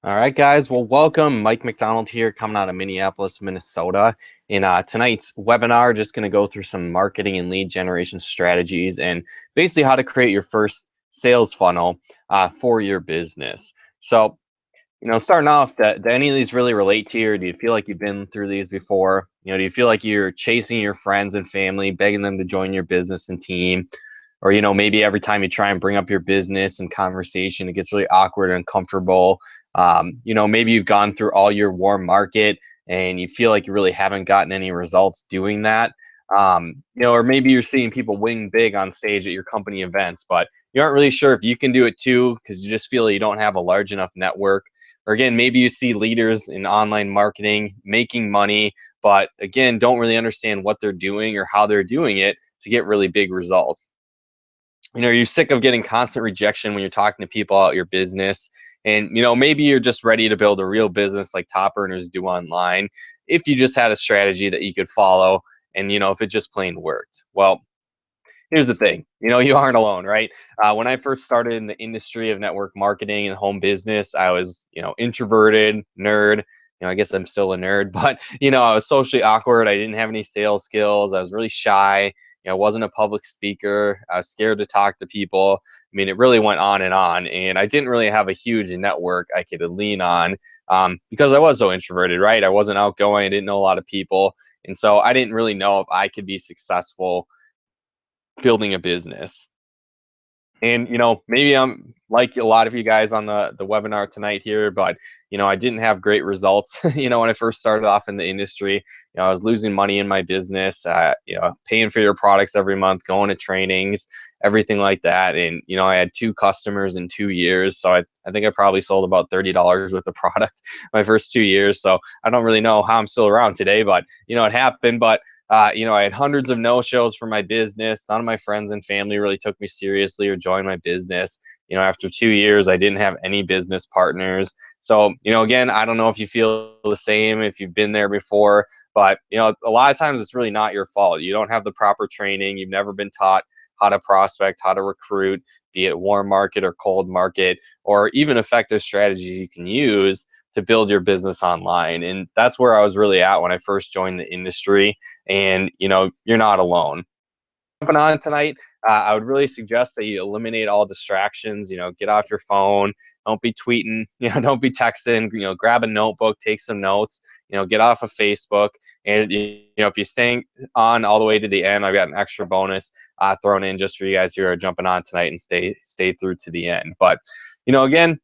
All right, guys. Well, welcome. Mike McDonald here, coming out of Minneapolis, Minnesota. In tonight's webinar, just going to go through some marketing and lead generation strategies and basically how to create your first sales funnel for your business. So, starting off, do any of these really relate to you? Or do you feel like you've been through these before? Do you feel like you're chasing your friends and family, begging them to join your business and team? Or, maybe every time you try and bring up your business and conversation, it gets really awkward and uncomfortable. Maybe you've gone through all your warm market and you feel like you really haven't gotten any results doing that. Or maybe you're seeing people win big on stage at your company events, but you aren't really sure if you can do it too because you just feel you don't have a large enough network. Or again, maybe you see leaders in online marketing making money, but again, don't really understand what they're doing or how they're doing it to get really big results. You're sick of getting constant rejection when you're talking to people about your business. And, maybe you're just ready to build a real business like top earners do online if you just had a strategy that you could follow and, if it just plain worked. Well, here's the thing, you aren't alone, right? When I first started in the industry of network marketing and home business, I was, introverted, nerd. I guess I'm still a nerd, but, I was socially awkward. I didn't have any sales skills. I was really shy. I wasn't a public speaker. I was scared to talk to people. I mean, it really went on. And I didn't really have a huge network I could lean on because I was so introverted, right? I wasn't outgoing. I didn't know a lot of people. And so I didn't really know if I could be successful building a business. And maybe I'm like a lot of you guys on the webinar tonight here, but I didn't have great results. When I first started off in the industry, I was losing money in my business. Paying for your products every month, going to trainings, everything like that. And I had 2 customers in 2 years, so I think I probably sold about $30 worth of product my first 2 years. So I don't really know how I'm still around today, but it happened. But I had hundreds of no-shows for my business. None of my friends and family really took me seriously or joined my business. After 2 years, I didn't have any business partners. So, again, I don't know if you feel the same, if you've been there before, but, a lot of times it's really not your fault. You don't have the proper training. You've never been taught how to prospect, how to recruit, be it warm market or cold market, or even effective strategies you can use to build your business online. And that's where I was really at when I first joined the industry. And you're not alone. Jumping on tonight, I would really suggest that you eliminate all distractions. Get off your phone. Don't be tweeting. Don't be texting. Grab a notebook, take some notes. Get off of Facebook. And if you're staying on all the way to the end, I've got an extra bonus thrown in just for you guys who are jumping on tonight and stay through to the end. But again,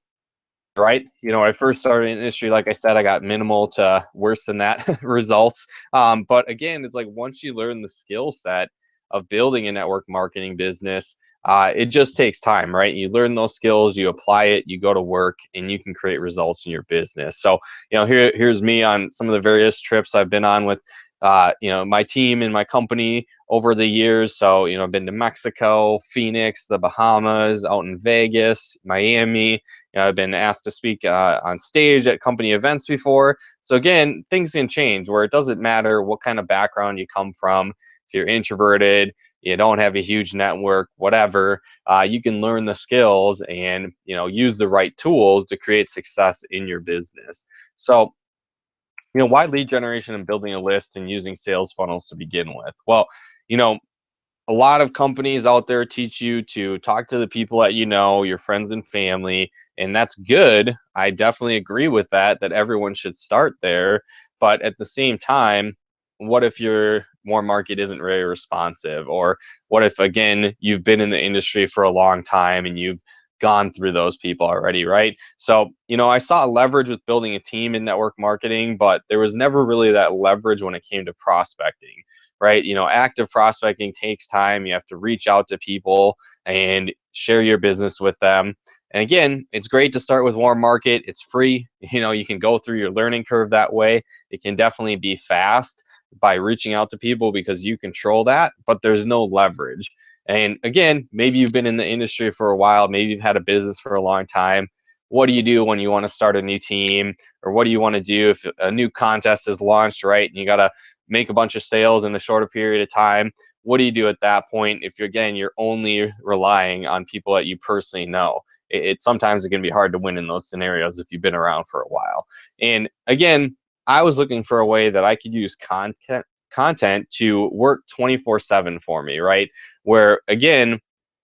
right? When I first started in the industry, like I said, I got minimal to worse than that results. But again, it's like once you learn the skill set of building a network marketing business, it just takes time, right? You learn those skills, you apply it, you go to work, and you can create results in your business. So, here's me on some of the various trips I've been on with my team and my company over the years. So, I've been to Mexico, Phoenix, the Bahamas, out in Vegas, Miami. I've been asked to speak on stage at company events before. So again, things can change where it doesn't matter what kind of background you come from. If you're introverted, you don't have a huge network, whatever, you can learn the skills and use the right tools to create success in your business. So why lead generation and building a list and using sales funnels to begin with? Well, you know, a lot of companies out there teach you to talk to the people that your friends and family, and that's good. I definitely agree with that everyone should start there. But at the same time, what if your warm market isn't very responsive? Or what if, again, you've been in the industry for a long time and you've gone through those people already, right? So, I saw leverage with building a team in network marketing, but there was never really that leverage when it came to prospecting, right? Active prospecting takes time. You have to reach out to people and share your business with them. And again, it's great to start with warm market. It's free. You can go through your learning curve that way. It can definitely be fast by reaching out to people because you control that, but there's no leverage. And again, maybe you've been in the industry for a while, maybe you've had a business for a long time. What do you do when you want to start a new team? Or what do you want to do if a new contest is launched, right? And you got to make a bunch of sales in a shorter period of time? what do you do at that point if you're only relying on people that you personally know? Sometimes it can be hard to win in those scenarios if you've been around for a while. And again, I was looking for a way that I could use content to work 24/7 for me, right? Where again,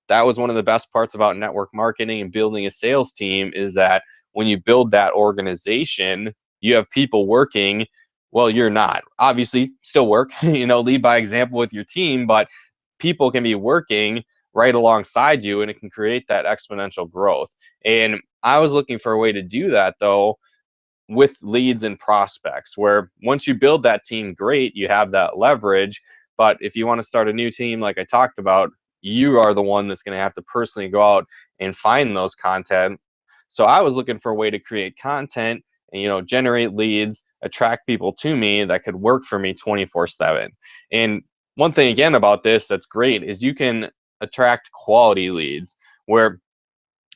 that was one of the best parts about network marketing and building a sales team, is that when you build that organization, you have people working. Well, you're not obviously still work, lead by example with your team, but people can be working right alongside you and it can create that exponential growth. And I was looking for a way to do that though with leads and prospects, where once you build that team, great, you have that leverage. But if you want to start a new team, like I talked about, you are the one that's going to have to personally go out and find those content. So I was looking for a way to create content and, generate leads, attract people to me that could work for me 24/7. And one thing again about this that's great is you can attract quality leads, where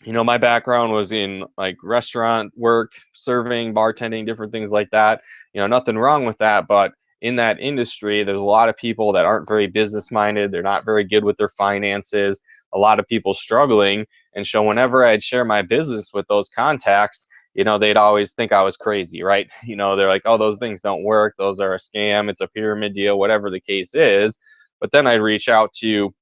my background was in like restaurant work, serving, bartending, different things like that. Nothing wrong with that, but in that industry, there's a lot of people that aren't very business minded. They're not very good with their finances. A lot of people struggling. And so whenever I'd share my business with those contacts, they'd always think I was crazy, right? They're like, oh, those things don't work. Those are a scam. It's a pyramid deal, whatever the case is. But then I'd reach out to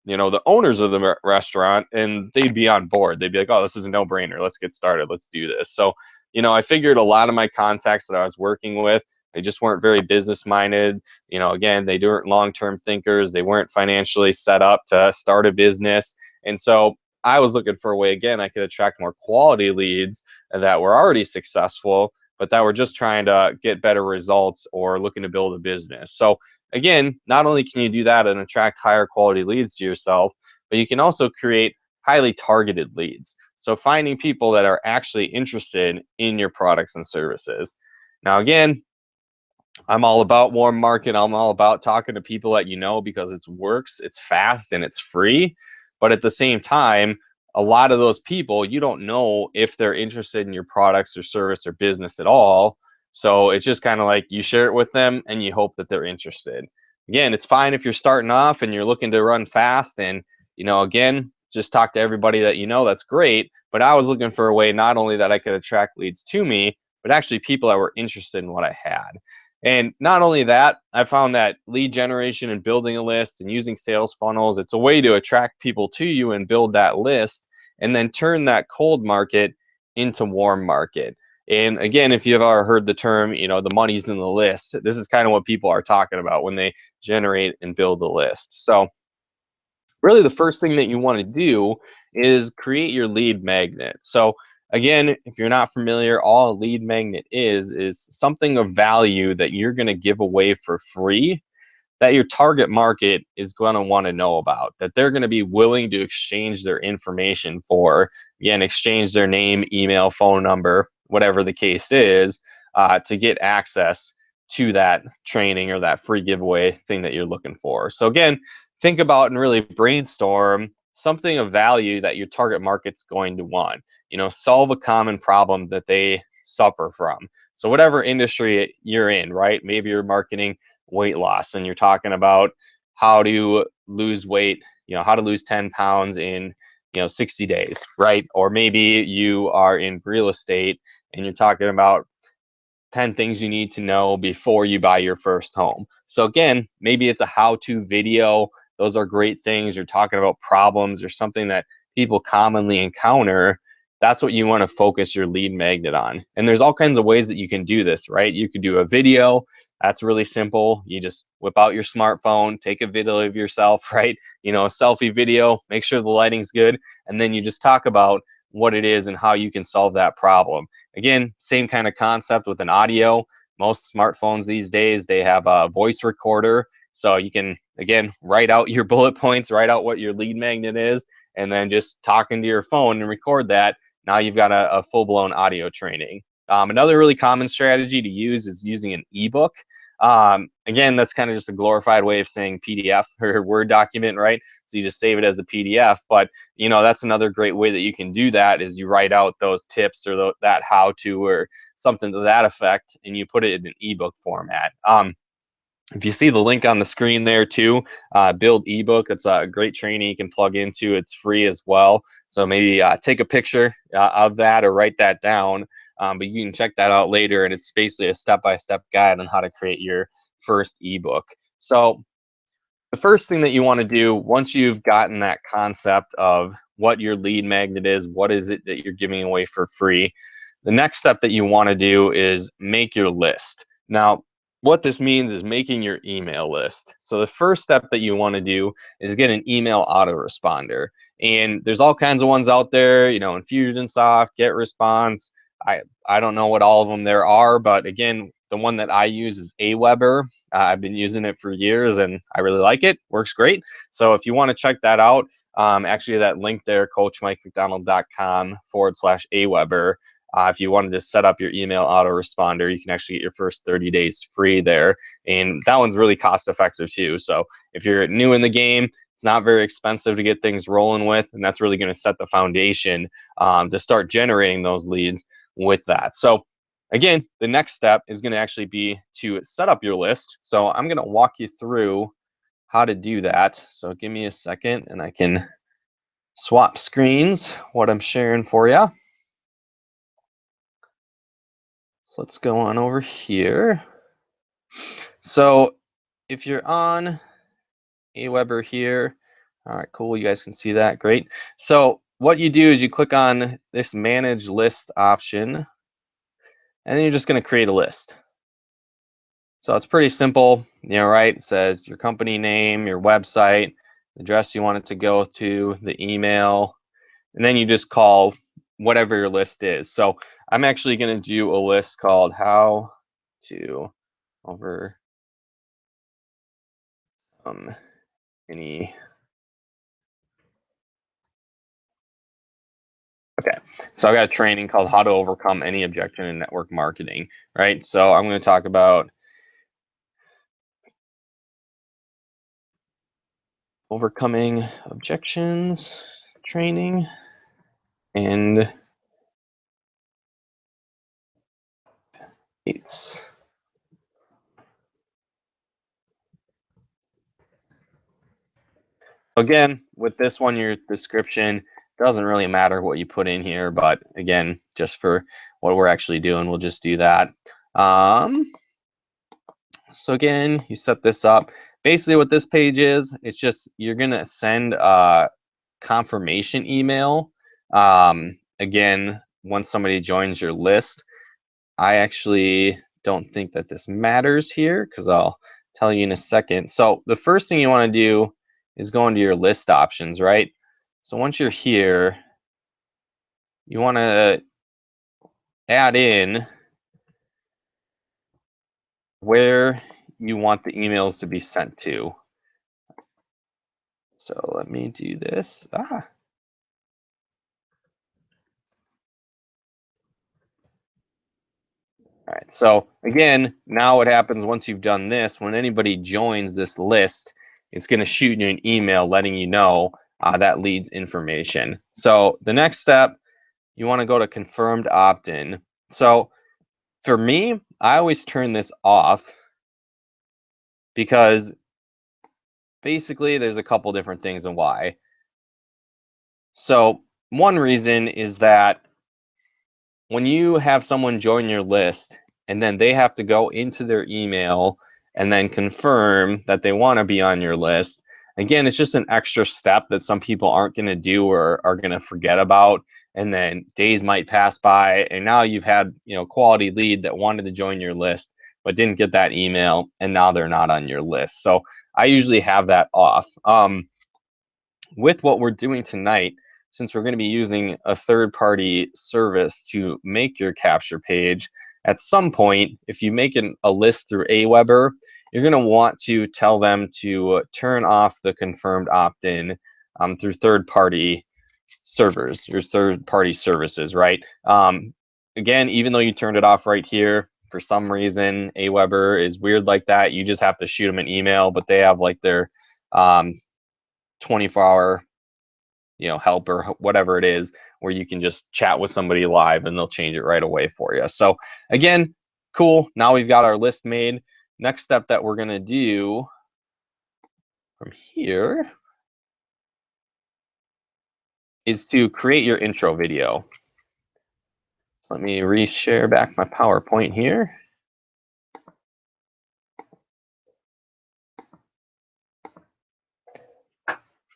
the owners of the restaurant, and they'd be on board. They'd be like, oh, this is a no-brainer. Let's get started. Let's do this. So, I figured a lot of my contacts that I was working with, they just weren't very business minded. Again, they weren't long-term thinkers. They weren't financially set up to start a business. And so I was looking for a way, again, I could attract more quality leads that were already successful, but that were just trying to get better results or looking to build a business. So again, not only can you do that and attract higher quality leads to yourself, but you can also create highly targeted leads. So finding people that are actually interested in your products and services. Now, again, I'm all about warm market. I'm all about talking to people that because it works, it's fast, and it's free. But at the same time, a lot of those people, you don't know if they're interested in your products or service or business at all. So it's just kind of like you share it with them and you hope that they're interested. Again, it's fine if you're starting off and you're looking to run fast and, again, just talk to everybody that that's great. But I was looking for a way not only that I could attract leads to me, but actually people that were interested in what I had. And not only that, I found that lead generation and building a list and using sales funnels, it's a way to attract people to you and build that list and then turn that cold market into warm market. And again, if you've ever heard the term, the money's in the list, this is kind of what people are talking about when they generate and build a list. So really the first thing that you want to do is create your lead magnet. So again, if you're not familiar, all a lead magnet is something of value that you're going to give away for free that your target market is going to want to know about, that they're going to be willing to exchange their information for, again, exchange their name, email, phone number, whatever the case is, to get access to that training or that free giveaway thing that you're looking for. So again, think about and really brainstorm something of value that your target market's going to want. Solve a common problem that they suffer from. So whatever industry you're in, right? Maybe you're marketing weight loss and you're talking about how to lose weight, how to lose 10 pounds in 60 days, right? Or maybe you are in real estate and you're talking about 10 things you need to know before you buy your first home. So again, maybe it's a how-to video. Those are great things. You're talking about problems or something that people commonly encounter. That's what you want to focus your lead magnet on. And there's all kinds of ways that you can do this, right? You could do a video. That's really simple. You just whip out your smartphone, take a video of yourself, right? A selfie video, make sure the lighting's good. And then you just talk about what it is and how you can solve that problem. Again, same kind of concept with an audio. Most smartphones these days, they have a voice recorder. So you can, again, write out your bullet points, write out what your lead magnet is, and then just talk into your phone and record that. Now you've got a full-blown audio training. Another really common strategy to use is using an ebook. Again, that's kind of just a glorified way of saying PDF or Word document, right? So you just save it as a PDF. But that's another great way that you can do that is you write out those tips or that how-to or something to that effect, and you put it in an ebook format. If you see the link on the screen there too, Build ebook. It's a great training you can plug into. It's free as well. So maybe take a picture of that or write that down. But you can check that out later, and it's basically a step-by-step guide on how to create your first ebook. So the first thing that you want to do once you've gotten that concept of what your lead magnet is, what is it that you're giving away for free, the next step that you want to do is make your list. Now, what this means is making your email list. So the first step that you want to do is get an email autoresponder. And there's all kinds of ones out there, Infusionsoft, GetResponse. I don't know what all of them there are, but again, the one that I use is Aweber. I've been using it for years and I really like it. Works great. So if you want to check that out, actually that link there, coachmikemcdonald.com/Aweber. If you wanted to set up your email autoresponder, you can actually get your first 30 days free there. And that one's really cost effective too. So if you're new in the game, it's not very expensive to get things rolling with. And that's really going to set the foundation to start generating those leads with that. So again, the next step is going to actually be to set up your list. So I'm going to walk you through how to do that. So give me a second and I can swap screens what I'm sharing for you. So let's go on over here. So if you're on Aweber here, all right, cool, you guys can see that, great. So what you do is you click on this manage list option, and then you're just going to create a list. So it's pretty simple, right? It says your company name, your website, the address you want it to go to, the email, and then you just call whatever your list is. So I'm actually going to do a list called how to overcome any. Okay, so I got a training called how to overcome any objection in network marketing, right? So I'm going to talk about overcoming objections training and it's again, with this one, your description doesn't really matter what you put in here, but again, just for what we're actually doing, we'll just do that. So again, you set this up. Basically what this page is, it's just you're gonna send a confirmation email. Again, once somebody joins your list. I actually don't think that this matters here because I'll tell you in a second. So the first thing you want to do is go into your list options, right? So once you're here, you want to add in where you want the emails to be sent to. So let me do this. All right, so again, now what happens once you've done this, when anybody joins this list, it's going to shoot you an email letting you know that leads information. So the next step, you want to go to confirmed opt-in. So for me, I always turn this off because basically there's a couple different things and why. So one reason is that when you have someone join your list and then they have to go into their email and then confirm that they want to be on your list, again, it's just an extra step that some people aren't going to do or are going to forget about, and then days might pass by and now you've had quality lead that wanted to join your list but didn't get that email and now they're not on your list. So I usually have that off. With what we're doing tonight, since we're going to be using a third-party service to make your capture page, at some point, if you make a list through Aweber, you're going to want to tell them to turn off the confirmed opt-in through third-party servers, your third-party services, right? Again, even though you turned it off right here, for some reason, Aweber is weird like that. You just have to shoot them an email, but they have like their 24-hour help or whatever it is where you can just chat with somebody live and they'll change it right away for you. So again, cool, now we've got our list made. next step that we're going to do from here is to create your intro video. Let me reshare back my PowerPoint here.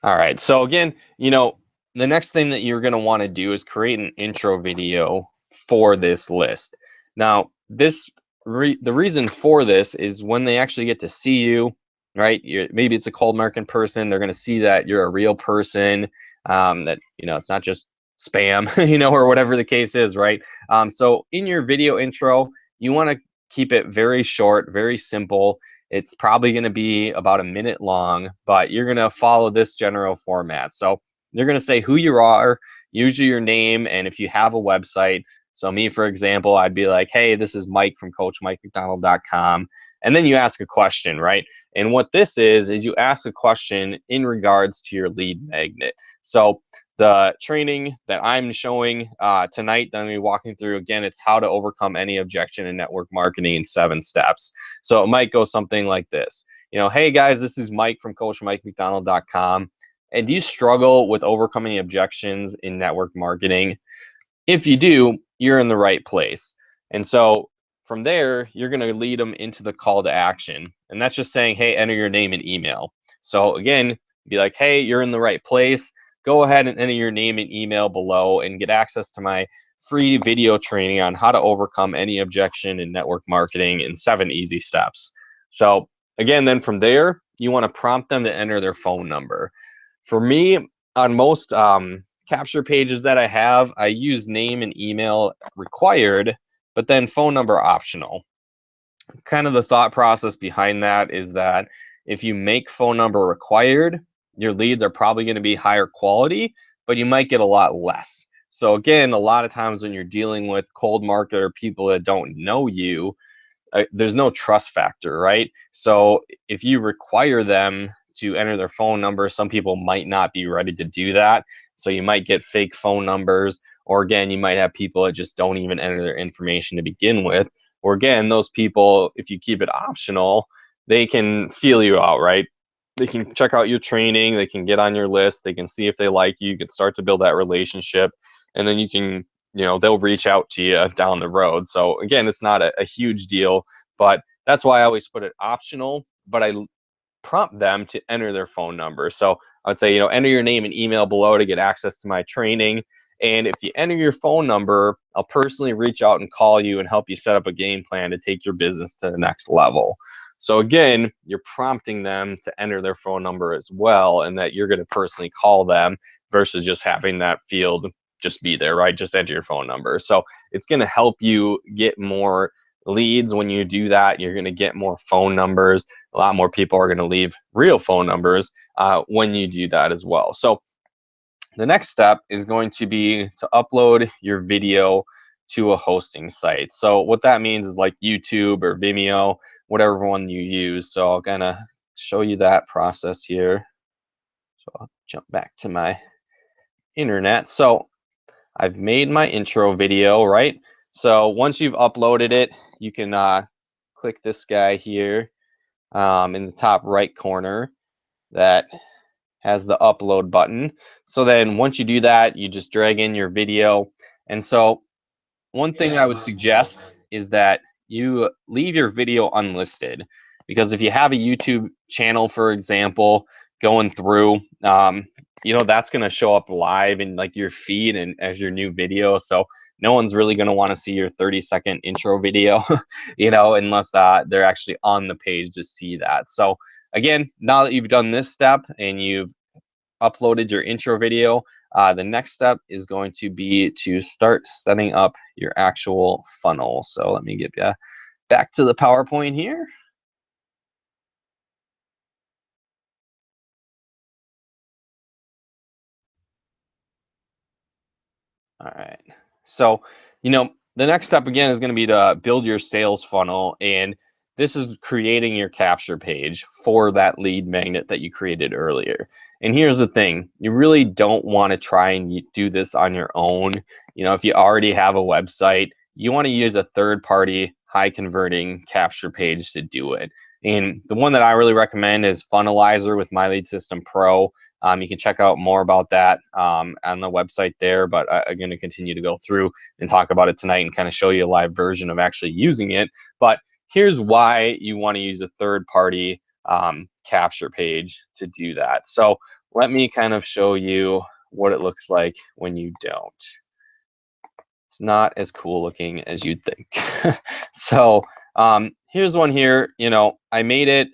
All right, so again, the next thing that you're going to want to do is create an intro video for this list. Now, the reason for this is when they actually get to see you, right? Maybe it's a cold market person. They're going to see that you're a real person, that, it's not just spam, or whatever the case is, right? So in your video intro, you want to keep it very short, very simple. It's probably going to be about a minute long, but you're going to follow this general format. So you're going to say who you are, usually your name, and if you have a website. So me, for example, I'd be like, hey, this is Mike from CoachMikeMcDonald.com. And then you ask a question, right? And what this is you ask a question in regards to your lead magnet. So the training that I'm showing tonight, that I'm going to be walking through, again, it's how to overcome any objection in network marketing in 7 steps. So it might go something like this. Hey guys, this is Mike from CoachMikeMcDonald.com. And do you struggle with overcoming objections in network marketing? If you do, you're in the right place. And so from there, you're going to lead them into the call to action. And that's just saying, hey, enter your name and email. So again, be like, hey, you're in the right place. Go ahead and enter your name and email below and get access to my free video training on how to overcome any objection in network marketing in 7 easy steps. So again, then from there, you want to prompt them to enter their phone number. For me, on most capture pages that I have, I use name and email required, but then phone number optional. Kind of the thought process behind that is that if you make phone number required, your leads are probably going to be higher quality, but you might get a lot less. So again, a lot of times when you're dealing with cold market or people that don't know you, there's no trust factor, right? So if you require them to enter their phone number, some people might not be ready to do that. So you might get fake phone numbers, or again, you might have people that just don't even enter their information to begin with. Or again, those people, if you keep it optional, they can feel you out, right? They can check out your training, they can get on your list, they can see if they like you can start to build that relationship, and then you can, they'll reach out to you down the road. So again, it's not a huge deal, but that's why I always put it optional, but I prompt them to enter their phone number. So I would say, enter your name and email below to get access to my training. And if you enter your phone number, I'll personally reach out and call you and help you set up a game plan to take your business to the next level. So again, you're prompting them to enter their phone number as well, and that you're going to personally call them versus just having that field just be there, right? Just enter your phone number. So it's going to help you get more leads. When you do that, you're going to get more phone numbers. A lot more people are going to leave real phone numbers when you do that as well. So the next step is going to be to upload your video to a hosting site. So what that means is like YouTube or Vimeo, whatever one you use. So I'll kind of show you that process here. So I'll jump back to my internet. So I've made my intro video, right? So once you've uploaded it, you can click this guy here in the top right corner that has the upload button. So then once you do that, you just drag in your video. And so one thing I would suggest is that you leave your video unlisted, because if you have a YouTube channel, for example, going through, that's going to show up live in like your feed and as your new video. So no one's really going to want to see your 30-second intro video, unless they're actually on the page to see that. So again, now that you've done this step and you've uploaded your intro video, the next step is going to be to start setting up your actual funnel. So let me get you back to the PowerPoint here. All right. So, the next step again is going to be to build your sales funnel. And this is creating your capture page for that lead magnet that you created earlier. And here's the thing, you really don't want to try and do this on your own. If you already have a website, you want to use a third-party high converting capture page to do it. And the one that I really recommend is Funnelizer with My Lead System Pro. You can check out more about that on the website there, but I'm going to continue to go through and talk about it tonight and kind of show you a live version of actually using it. But here's why you want to use a third-party capture page to do that. So let me kind of show you what it looks like when you don't. It's not as cool looking as you'd think. So here's one here. You know, I made it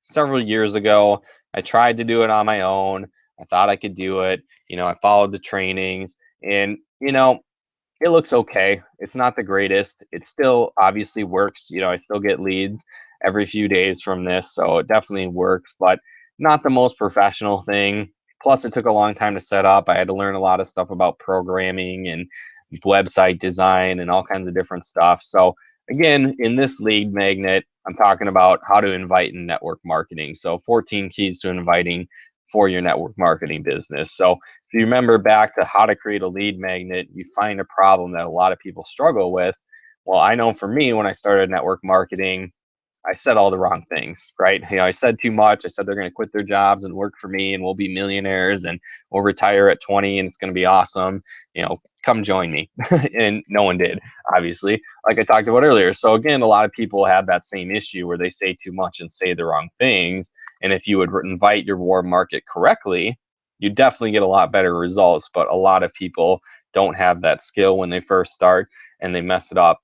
several years ago. I tried to do it on my own. I thought I could do it. You know, I followed the trainings, and you know, it looks okay. It's not the greatest. It still obviously works. You know, I still get leads every few days from this, so it definitely works, but not the most professional thing. Plus, it took a long time to set up. I had to learn a lot of stuff about programming and website design and all kinds of different stuff. So again, in this lead magnet, I'm talking about how to invite in network marketing. So 14 keys to inviting for your network marketing business. So if you remember back to how to create a lead magnet, you find a problem that a lot of people struggle with. Well, I know for me, when I started network marketing, I said all the wrong things, right? You know, I said too much. I said they're going to quit their jobs and work for me, and we'll be millionaires, and we'll retire at 20, and it's going to be awesome. You know, come join me. And no one did, obviously, like I talked about earlier. So again, a lot of people have that same issue where they say too much and say the wrong things. And if you would invite your warm market correctly, you definitely get a lot better results. But a lot of people don't have that skill when they first start, and they mess it up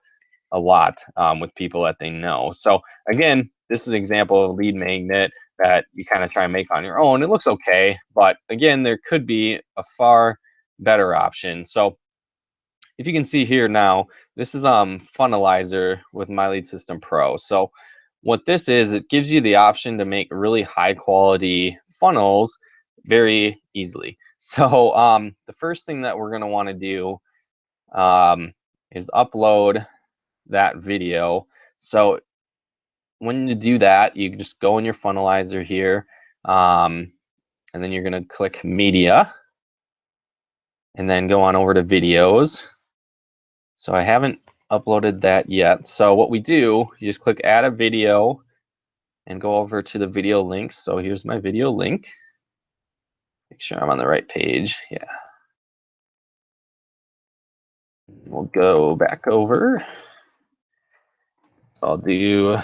a lot with people that they know. So again, this is an example of a lead magnet that you kind of try and make on your own. It looks okay, but again, there could be a far better option. So if you can see here now, this is Funnelizer with My Lead System Pro. So what this is, it gives you the option to make really high quality funnels very easily. So the first thing that we're going to want to do is upload that video. So when you do that, you just go in your Funnelizer here, and then you're going to click media, and then go on over to videos. So I haven't uploaded that yet. So what we do, you just click add a video and go over to the video links. So here's my video link. Make sure I'm on the right page. Yeah. We'll go back over. So I'll do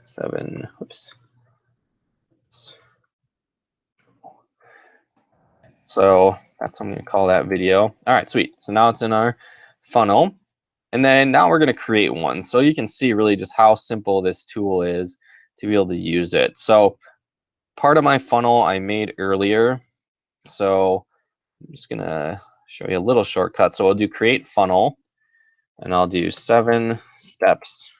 7. Whoops. So that's what I'm going to call that video. All right, sweet. So now it's in our funnel. And then now we're going to create one. So you can see really just how simple this tool is to be able to use it. So part of my funnel I made earlier. So I'm just going to show you a little shortcut. So I'll do create funnel, and I'll do 7 steps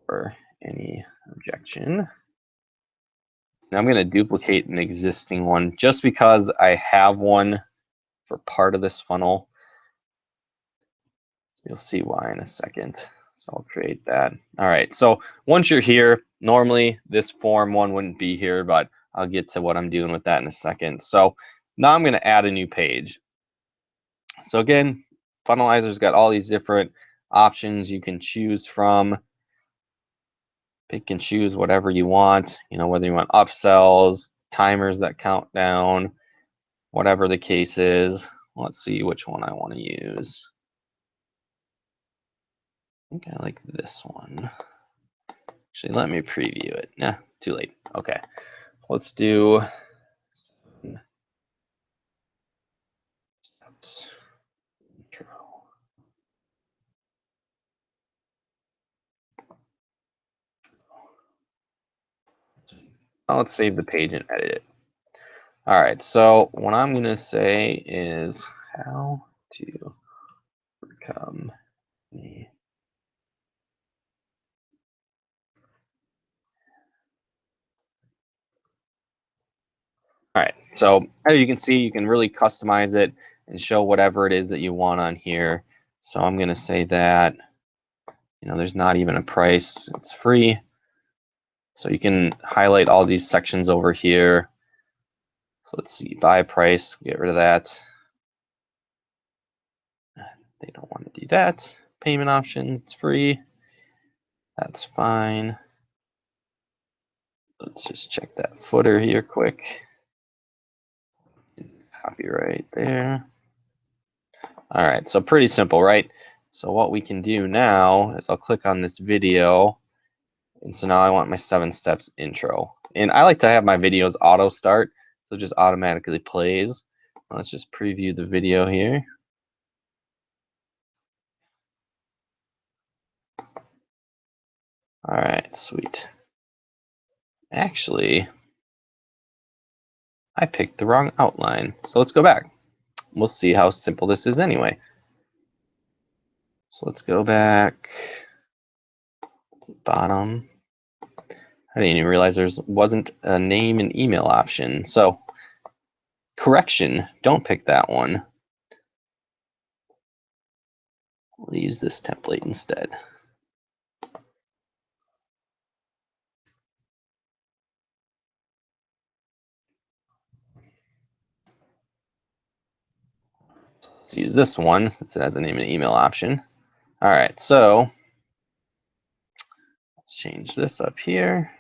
for any objection. Now I'm going to duplicate an existing one just because I have one for part of this funnel. You'll see why in a second. So I'll create that. All right, so once you're here, normally this form one wouldn't be here, but I'll get to what I'm doing with that in a second. So now I'm going to add a new page. So again, Funnelizer's got all these different options you can choose from. Pick and choose whatever you want, you know, whether you want upsells, timers that count down, whatever the case is. Let's see which one I want to use. I think I like this one. Actually, let me preview it. Nah, too late. Okay, let's do 7 steps. Intro. Now let's save the page and edit it. All right, so what I'm going to say is how to become a All right, so as you can see, you can really customize it and show whatever it is that you want on here. So I'm going to say that, you know, there's not even a price, it's free. So you can highlight all these sections over here. So let's see, buy price, get rid of that. They don't want to do that. payment options. It's free. That's fine. Let's just check that footer here quick. Copyright there. All right, so pretty simple, right? So what we can do now is I'll click on this video. And so now I want my 7 steps intro. And I like to have my videos auto start, so it just automatically plays. Let's just preview the video here. All right, sweet. Actually, I picked the wrong outline. So let's go back. We'll see how simple this is anyway. So let's go back to the bottom. I didn't even realize there wasn't a name and email option. So correction, don't pick that one. We'll use this template instead. Let's use this one since it has a name and email option. All right, so let's change this up here.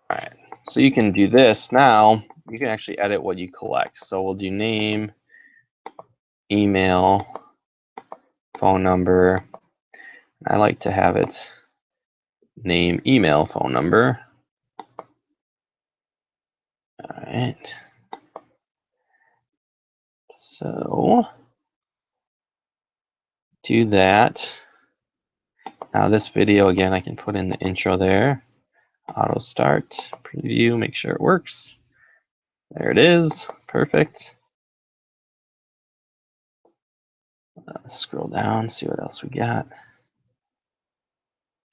All right, so you can do this now. You can actually edit what you collect. So we'll do name, email, phone number. I like to have it name, email, phone number. All right. So do that. Now this video, again, I can put in the intro there. Auto start, preview, make sure it works. There it is, perfect. Scroll down, see what else we got.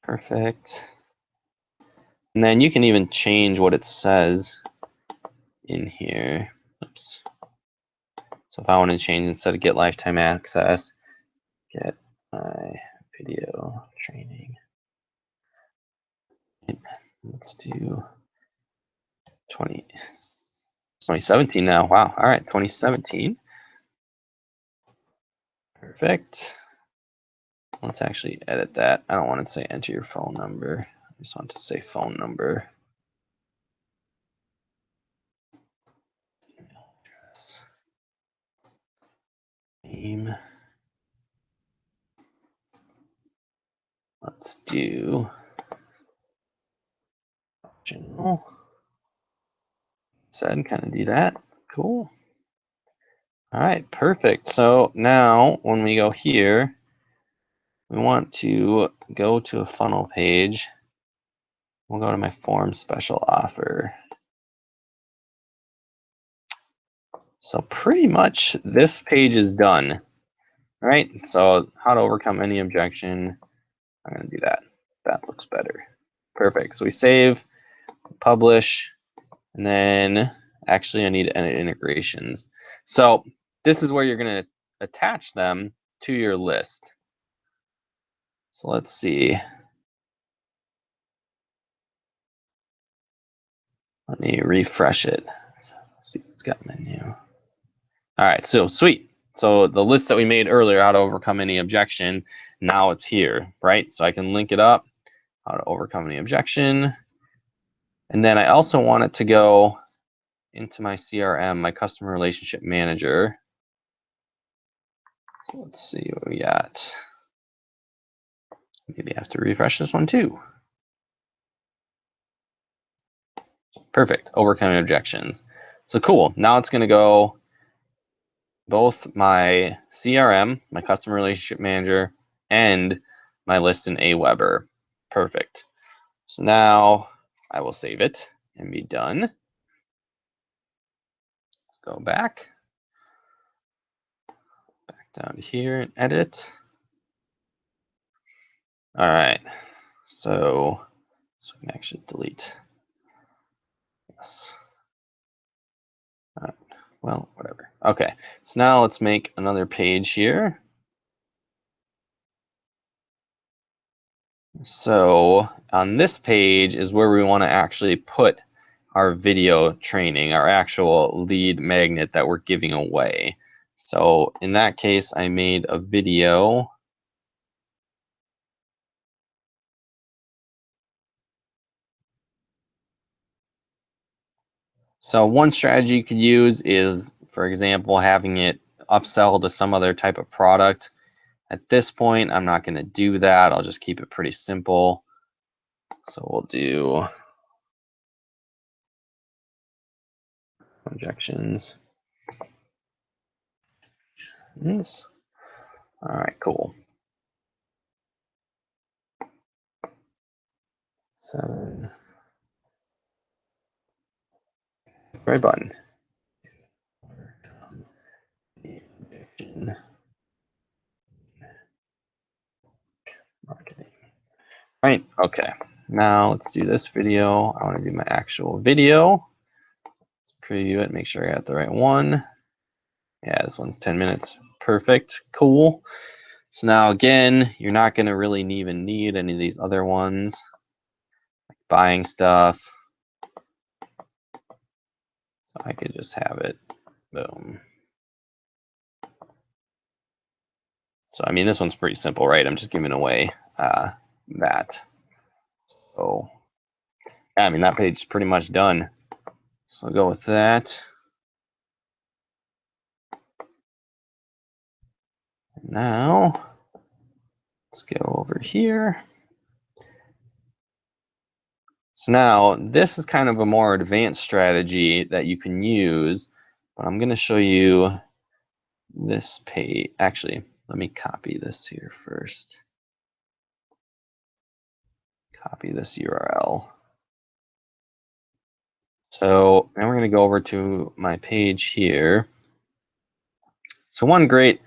Perfect. And then you can even change what it says in here. Oops. So if I want to change, instead of get lifetime access, get my video training. Let's do 2017 now. Wow. All right, 2017. Perfect. Let's actually edit that. I don't want to say enter your phone number. I just want to say phone number. Name. Let's do general. Said kind of do that. Cool. All right, perfect. So now when we go here, we want to go to a funnel page. We'll go to my form special offer. So pretty much this page is done. All right, so how to overcome any objection. I'm going to do that. That looks better. Perfect. So we save, publish, and then actually I need to edit integrations. So this is where you're going to attach them to your list. So let's see. Let me refresh it. Let's see if it's got menu. All right, so sweet. So the list that we made earlier, how to overcome any objection, now it's here, right? So I can link it up, how to overcome any objection. And then I also want it to go into my CRM, my customer relationship manager. So let's see what we got. Maybe I have to refresh this one too. Perfect, overcoming objections. So cool, now it's gonna go both my CRM, my customer relationship manager, and my list in Aweber. Perfect. So now I will save it and be done. Let's go back down here and edit. All right, so we can actually delete. Yes. All right. Well, whatever. Okay, so now let's make another page here. So on this page is where we want to actually put our video training, our actual lead magnet that we're giving away. So in that case, I made a video. So one strategy you could use is, for example, having it upsell to some other type of product. At this point, I'm not going to do that. I'll just keep it pretty simple. So we'll do objections. Yes. All right, cool. 7. Right button. Marketing. Right, okay. Now let's do this video. I want to do my actual video. Let's preview it, make sure I got the right one. Yeah, this one's 10 minutes. Perfect, cool. So now again, you're not going to really even need any of these other ones, like buying stuff. So I could just have it, boom. So I mean, this one's pretty simple, right? I'm just giving away that. So yeah, I mean, that page is pretty much done. So I'll go with that. Now, let's go over here. So now, this is kind of a more advanced strategy that you can use, but I'm going to show you this page. Actually, let me copy this here first. Copy this URL. So now we're going to go over to my page here. So one great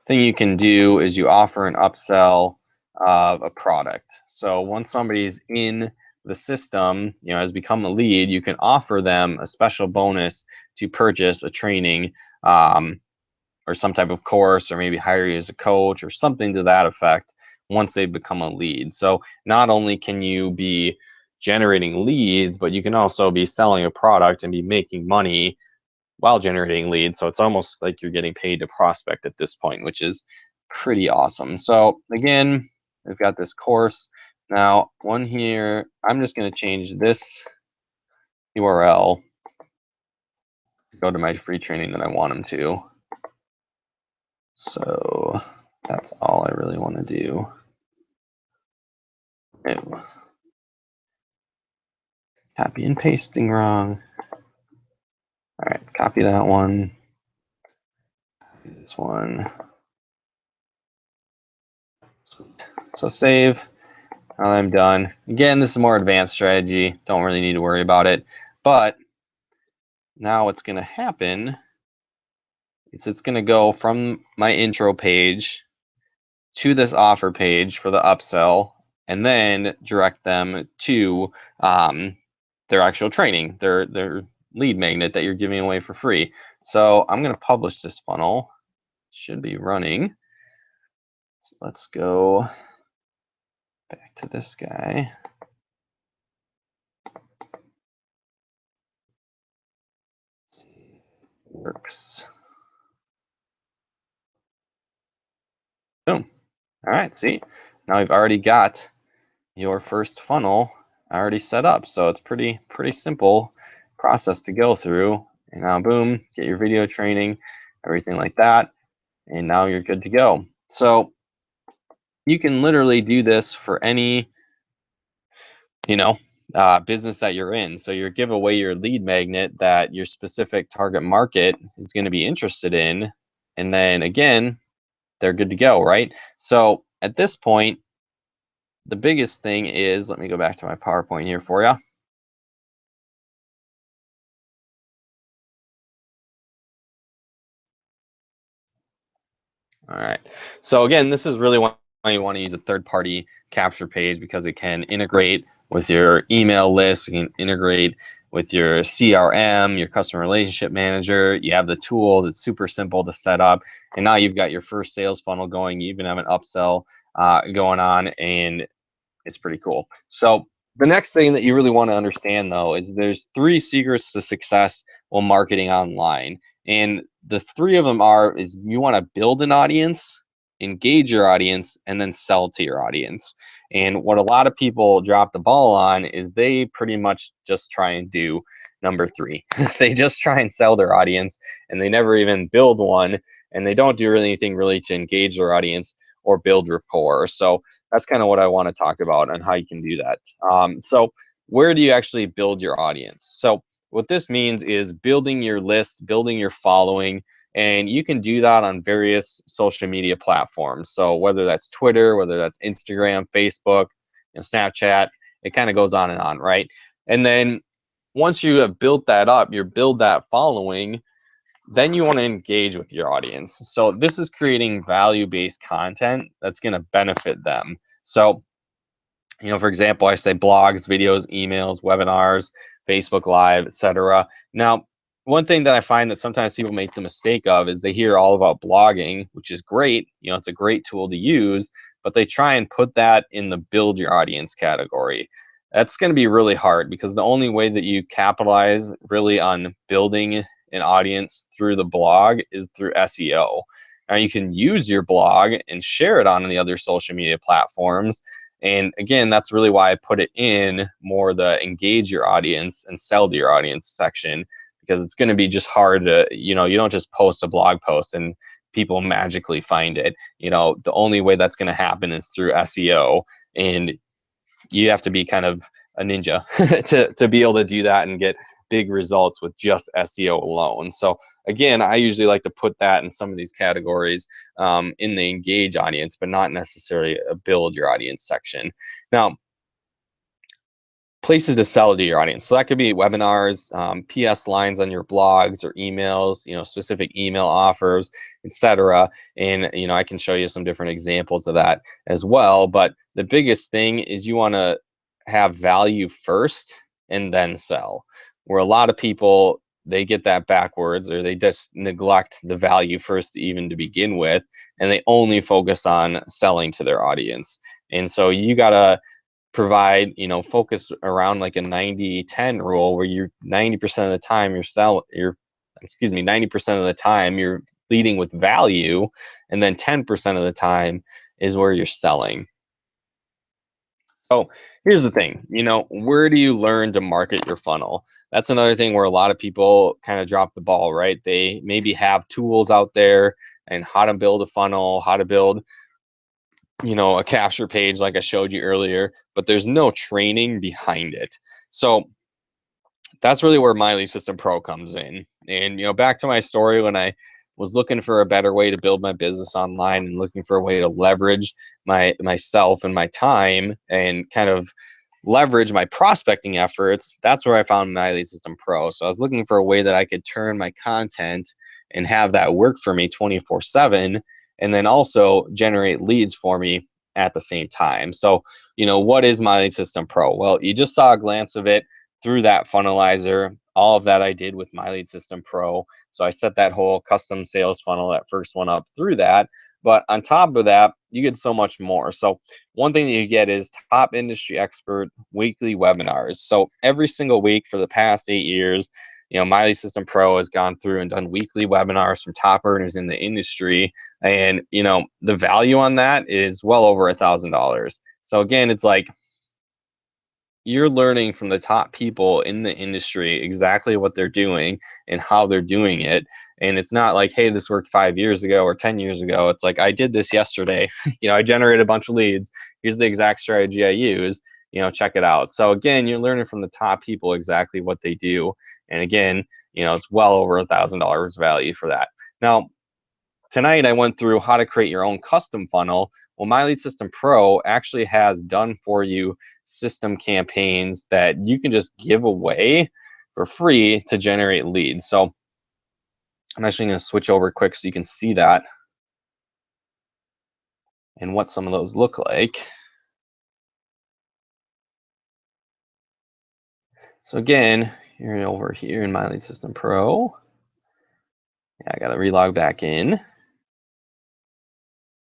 thing you can do is you offer an upsell of a product. So once somebody's in the system, has become a lead, you can offer them a special bonus to purchase a training or some type of course, or maybe hire you as a coach or something to that effect once they become a lead. So not only can you be generating leads, but you can also be selling a product and be making money while generating leads. So it's almost like you're getting paid to prospect at this point, which is pretty awesome. So again, we've got this course. Now, one here, I'm just going to change this URL to go to my free training that I want them to. So that's all I really want to do. Ew. Copy and pasting wrong. All right, copy that one. Copy this one. Sweet. So save. Now I'm done. Again, this is a more advanced strategy. Don't really need to worry about it. But now what's going to happen is it's going to go from my intro page to this offer page for the upsell, and then direct them to their actual training, their lead magnet that you're giving away for free. So I'm going to publish this funnel. It should be running. So let's go back to this guy. Let's see if it works. Boom. All right, see, now we've already got your first funnel already set up. So it's pretty simple process to go through. And now boom, get your video training, everything like that. And now you're good to go. So you can literally do this for any, business that you're in. So you give away your lead magnet that your specific target market is going to be interested in. And then again, they're good to go, right? So at this point, the biggest thing is, let me go back to my PowerPoint here for you. All right. So again, this is really why you want to use a third-party capture page, because it can integrate with your email list, it can integrate with your CRM, your customer relationship manager. You have the tools. It's super simple to set up. And now you've got your first sales funnel going. You even have an upsell going on. And It's pretty cool. So the next thing that you really want to understand though is there's 3 secrets to success while marketing online. And the 3 of them is you want to build an audience, engage your audience, and then sell to your audience. And what a lot of people drop the ball on is they pretty much just try and do number 3. They just try and sell their audience and they never even build one, and they don't do anything really to engage their audience or build rapport. So that's kind of what I want to talk about and how you can do that. So where do you actually build your audience? So what this means is building your list, building your following, and you can do that on various social media platforms. So whether that's Twitter, whether that's Instagram, Facebook, Snapchat, it kind of goes on, right? And then once you have built that up, you build that following, then you want to engage with your audience. So this is creating value-based content that's going to benefit them. So, for example, I say blogs, videos, emails, webinars, Facebook Live, etc. Now, one thing that I find that sometimes people make the mistake of is they hear all about blogging, which is great. It's a great tool to use, but they try and put that in the build your audience category. That's going to be really hard because the only way that you capitalize really on building an audience through the blog is through SEO. Now you can use your blog and share it on the other social media platforms. And again, that's really why I put it in more the engage your audience and sell to your audience section, because it's going to be just hard to, you don't just post a blog post and people magically find it. The only way that's going to happen is through SEO, and you have to be kind of a ninja to be able to do that and get big results with just SEO alone. So again, I usually like to put that in some of these categories in the engage audience, but not necessarily a build your audience section. Now, places to sell to your audience. So that could be webinars, PS lines on your blogs or emails, specific email offers, etc. And, I can show you some different examples of that as well. But the biggest thing is you want to have value first and then sell. Where a lot of people, they get that backwards, or they just neglect the value first even to begin with, and they only focus on selling to their audience. And so you got to provide, focus around like a 90-10 rule, where you're 90% of the time 90% of the time you're leading with value, and then 10% of the time is where you're selling. So here's the thing, where do you learn to market your funnel? That's another thing where a lot of people kind of drop the ball, right? They maybe have tools out there and how to build a funnel, how to build a capture page like I showed you earlier, but there's no training behind it. So that's really where My Lead System Pro comes in. And back to my story, when I was looking for a better way to build my business online and looking for a way to leverage myself and my time and kind of leverage my prospecting efforts, that's where I found My Lead System Pro. So I was looking for a way that I could turn my content and have that work for me 24/7, and then also generate leads for me at the same time. So, what is My Lead System Pro? Well, you just saw a glance of it through that funnelizer. All of that I did with My Lead System Pro. So I set that whole custom sales funnel, that first one, up through that. But on top of that, you get so much more. So one thing that you get is top industry expert weekly webinars. So every single week for the past 8 years, My Lead System Pro has gone through and done weekly webinars from top earners in the industry. And, the value on that is well over $1,000. So again, it's like, you're learning from the top people in the industry exactly what they're doing and how they're doing it. And it's not like, hey, this worked 5 years ago or 10 years ago. It's like, I did this yesterday. I generated a bunch of leads. Here's the exact strategy I used. Check it out. So again, you're learning from the top people exactly what they do. And again, it's well over $1,000 value for that. Now, tonight I went through how to create your own custom funnel. Well, My Lead System Pro actually has done for you system campaigns that you can just give away for free to generate leads. So I'm actually going to switch over quick so you can see that and what some of those look like. So again, you're over here in My Lead System Pro. Yeah, I got to relog back in.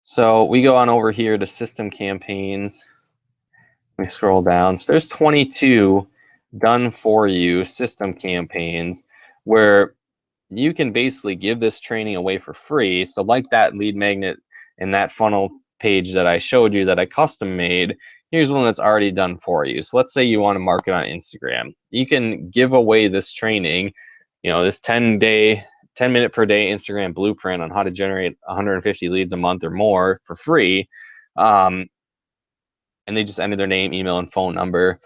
So we go on over here to system campaigns. Let me scroll down. So there's 22 done for you system campaigns where you can basically give this training away for free. So like that lead magnet and that funnel page that I showed you that I custom made, here's one that's already done for you. So let's say you want to market on Instagram. You can give away this training, this 10-minute per day Instagram blueprint on how to generate 150 leads a month or more for free. And they just enter their name, email, and phone number.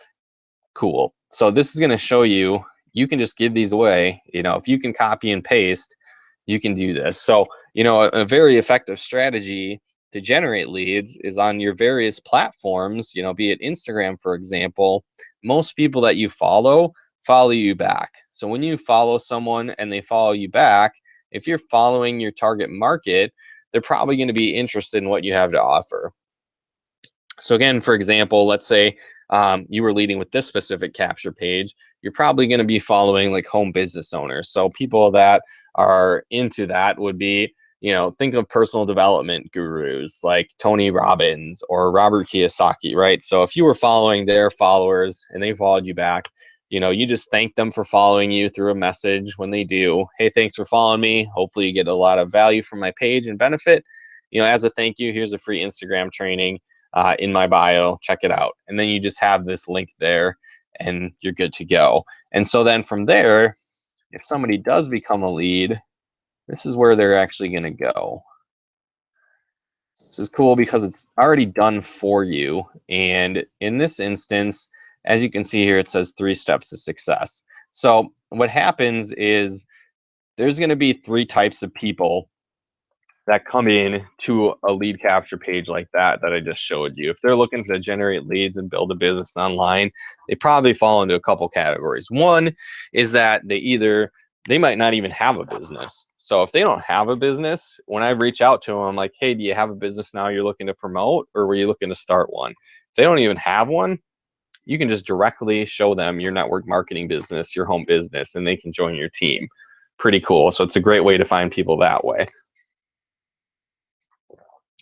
Cool. So this is going to show you, you can just give these away. If you can copy and paste, you can do this. So, a very effective strategy to generate leads is on your various platforms, be it Instagram, for example. Most people that you follow you back. So when you follow someone and they follow you back, if you're following your target market, they're probably going to be interested in what you have to offer. So again, for example, let's say you were leading with this specific capture page, you're probably going to be following like home business owners. So people that are into that would be, think of personal development gurus like Tony Robbins or Robert Kiyosaki, right? So if you were following their followers and they followed you back, you just thank them for following you through a message when they do. Hey, thanks for following me. Hopefully you get a lot of value from my page and benefit. As a thank you, here's a free Instagram training in my bio, check it out. And then you just have this link there and you're good to go. And so then from there, if somebody does become a lead, this is where they're actually going to go. This is cool because it's already done for you. And in this instance, as you can see here, it says 3 steps to success. So what happens is there's going to be 3 types of people that come in to a lead capture page like that I just showed you. If they're looking to generate leads and build a business online, they probably fall into a couple categories. One is that they might not even have a business. So if they don't have a business, when I reach out to them, I'm like, hey, do you have a business now you're looking to promote, or were you looking to start one? If they don't even have one, you can just directly show them your network marketing business, your home business, and they can join your team. Pretty cool. So it's a great way to find people that way.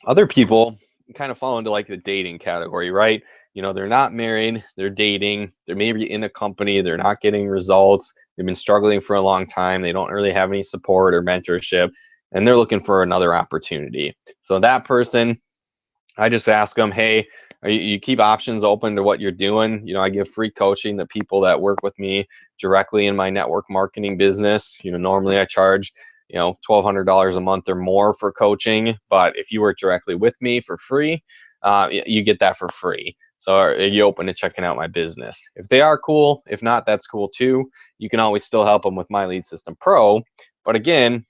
Other people kind of fall into like the dating category, right? They're not married, they're dating, they're maybe in a company, they're not getting results, they've been struggling for a long time, they don't really have any support or mentorship, and they're looking for another opportunity. So that person, I just ask them, hey, you keep options open to what you're doing. I give free coaching to people that work with me directly in my network marketing business. Normally I charge $1,200 a month or more for coaching, but if you work directly with me for free, you get that for free. So are you open to checking out my business? If they are, cool. If not, that's cool too. You can always still help them with My Lead System Pro, but again,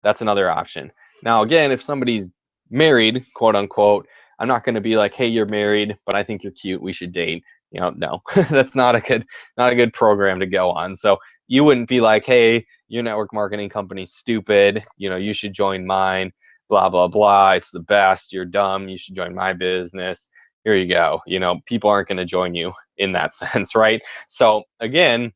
that's another option. Now again, if somebody's married, quote unquote, I'm not going to be like, hey, you're married, but I think you're cute, we should date. No, that's not a good program to go on. So you wouldn't be like, hey, your network marketing company's stupid, you should join mine, blah blah blah, it's the best, you're dumb, you should join my business. Here you go. People aren't going to join you in that sense, right? So again,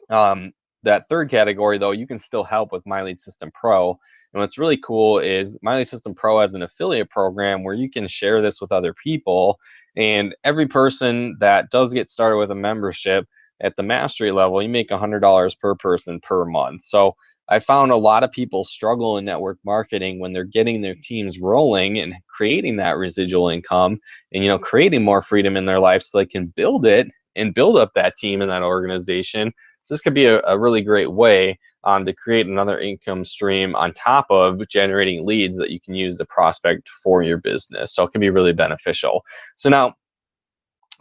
that third category, though, you can still help with My Lead System Pro. And what's really cool is My Lead System Pro has an affiliate program where you can share this with other people. And every person that does get started with a membership at the mastery level, you make $100 per person per month. So I found a lot of people struggle in network marketing when they're getting their teams rolling and creating that residual income and, creating more freedom in their life so they can build it and build up that team and that organization. This could be a really great way to create another income stream on top of generating leads that you can use to prospect for your business. So it can be really beneficial. So now,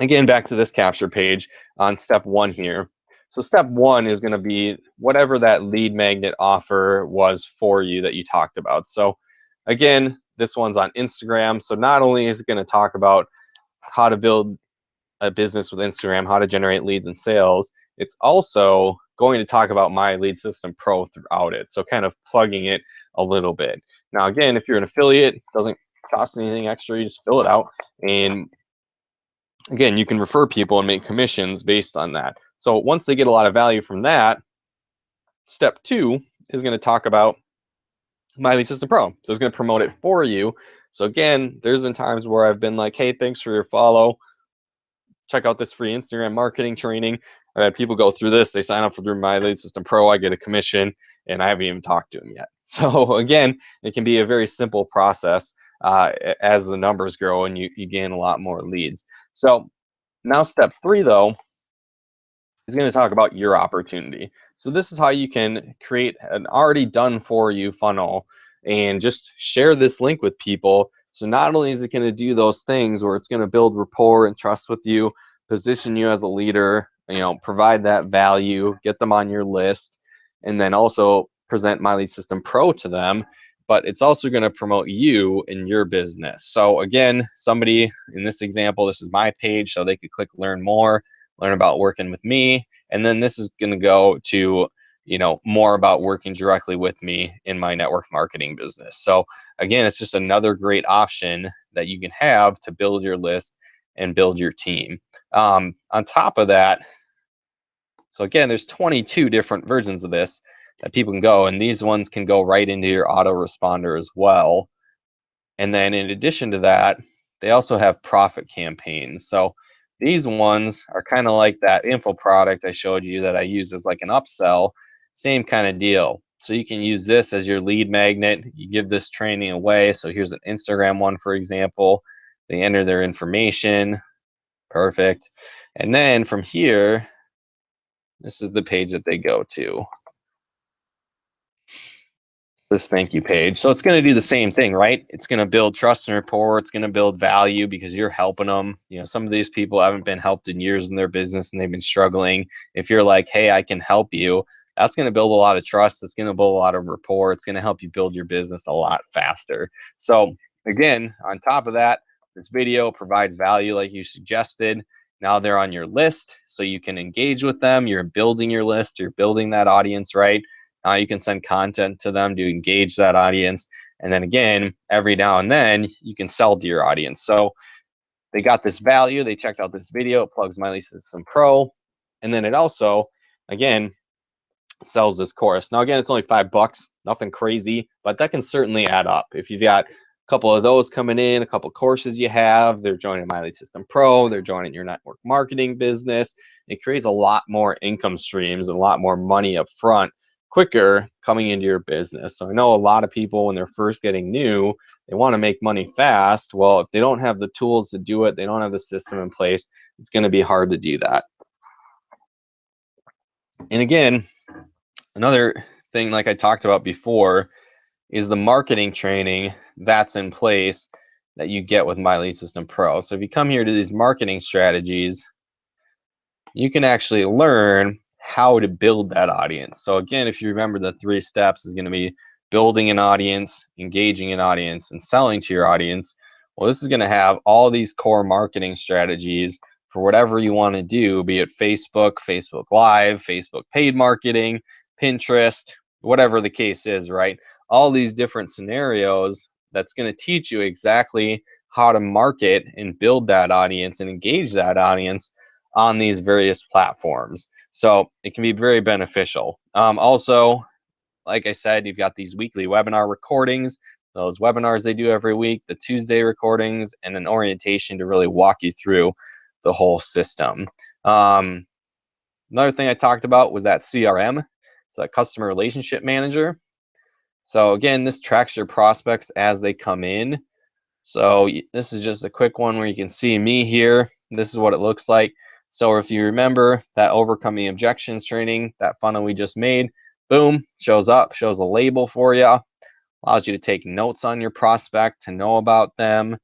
again, back to this capture page on step 1 here. So step 1 is going to be whatever that lead magnet offer was for you that you talked about. So again, this one's on Instagram. So not only is it going to talk about how to build a business with Instagram, how to generate leads and sales, it's also going to talk about My Lead System Pro throughout it. So kind of plugging it a little bit. Now, again, if you're an affiliate, it doesn't cost anything extra. You just fill it out. And again, you can refer people and make commissions based on that. So once they get a lot of value from that, step 2 is going to talk about My Lead System Pro. So it's going to promote it for you. So again, there's been times where I've been like, hey, thanks for your follow. check out this free Instagram marketing training. I had people go through this. They sign up for through My Lead System Pro. I get a commission, and I haven't even talked to them yet. So again, it can be a very simple process as the numbers grow and you gain a lot more leads. So now step 3, though, is going to talk about your opportunity. So this is how you can create an already done for you funnel and just share this link with people. So not only is it going to do those things where it's going to build rapport and trust with you, position you as a leader, provide that value, get them on your list, and then also present My Lead System Pro to them, but it's also going to promote you and your business. So again, somebody in this example, this is my page, so they could click learn more, learn about working with me, and then this is going to go to more about working directly with me in my network marketing business. So again, it's just another great option that you can have to build your list and build your team. On top of that, so again, there's 22 different versions of this that people can go, and these ones can go right into your autoresponder as well. And then in addition to that, they also have profit campaigns. So these ones are kind of like that info product I showed you that I use as like an upsell, same kind of deal. So you can use this as your lead magnet. You give this training away. So here's an Instagram one, for example. They enter their information. Perfect. And then from here, this is the page that they go to. This thank you page. So it's going to do the same thing, right? It's going to build trust and rapport. It's going to build value because you're helping them. Some of these people haven't been helped in years in their business and they've been struggling. If you're like, hey, I can help you, that's going to build a lot of trust. It's going to build a lot of rapport. It's going to help you build your business a lot faster. So again, on top of that, this video provides value like you suggested. Now they're on your list, so you can engage with them. You're building your list. You're building that audience, right? You can send content to them to engage that audience. And then again, every now and then, you can sell to your audience. So they got this value. They checked out this video. It plugs My Lead System Pro. And then it also, again, sells this course. Now, again, it's only $5, nothing crazy, but that can certainly add up. If you've got a couple of those coming in, a couple of courses you have, they're joining My Lead System Pro, they're joining your network marketing business. It creates a lot more income streams and a lot more money up front quicker coming into your business. So I know a lot of people when they're first getting new, they want to make money fast. Well, if they don't have the tools to do it, they don't have the system in place, it's going to be hard to do that. And again, another thing like I talked about before is the marketing training that's in place that you get with My Lead System Pro. So if you come here to these marketing strategies, you can actually learn how to build that audience. So again, if you remember, the 3 steps is going to be building an audience, engaging an audience, and selling to your audience. Well, this is going to have all these core marketing strategies for whatever you want to do, be it Facebook, Facebook Live, Facebook paid marketing, Pinterest, whatever the case is, right? All these different scenarios that's going to teach you exactly how to market and build that audience and engage that audience on these various platforms. So it can be very beneficial. Also, like I said, you've got these weekly webinar recordings, those webinars they do every week, the Tuesday recordings, and an orientation to really walk you through the whole system. Another thing I talked about was that CRM, so that customer relationship manager. So again, this tracks your prospects as they come in. So this is just a quick one where you can see me here. This is what it looks like. So if you remember that overcoming objections training, that funnel we just made, boom, shows up, shows a label for you, allows you to take notes on your prospect to know about them,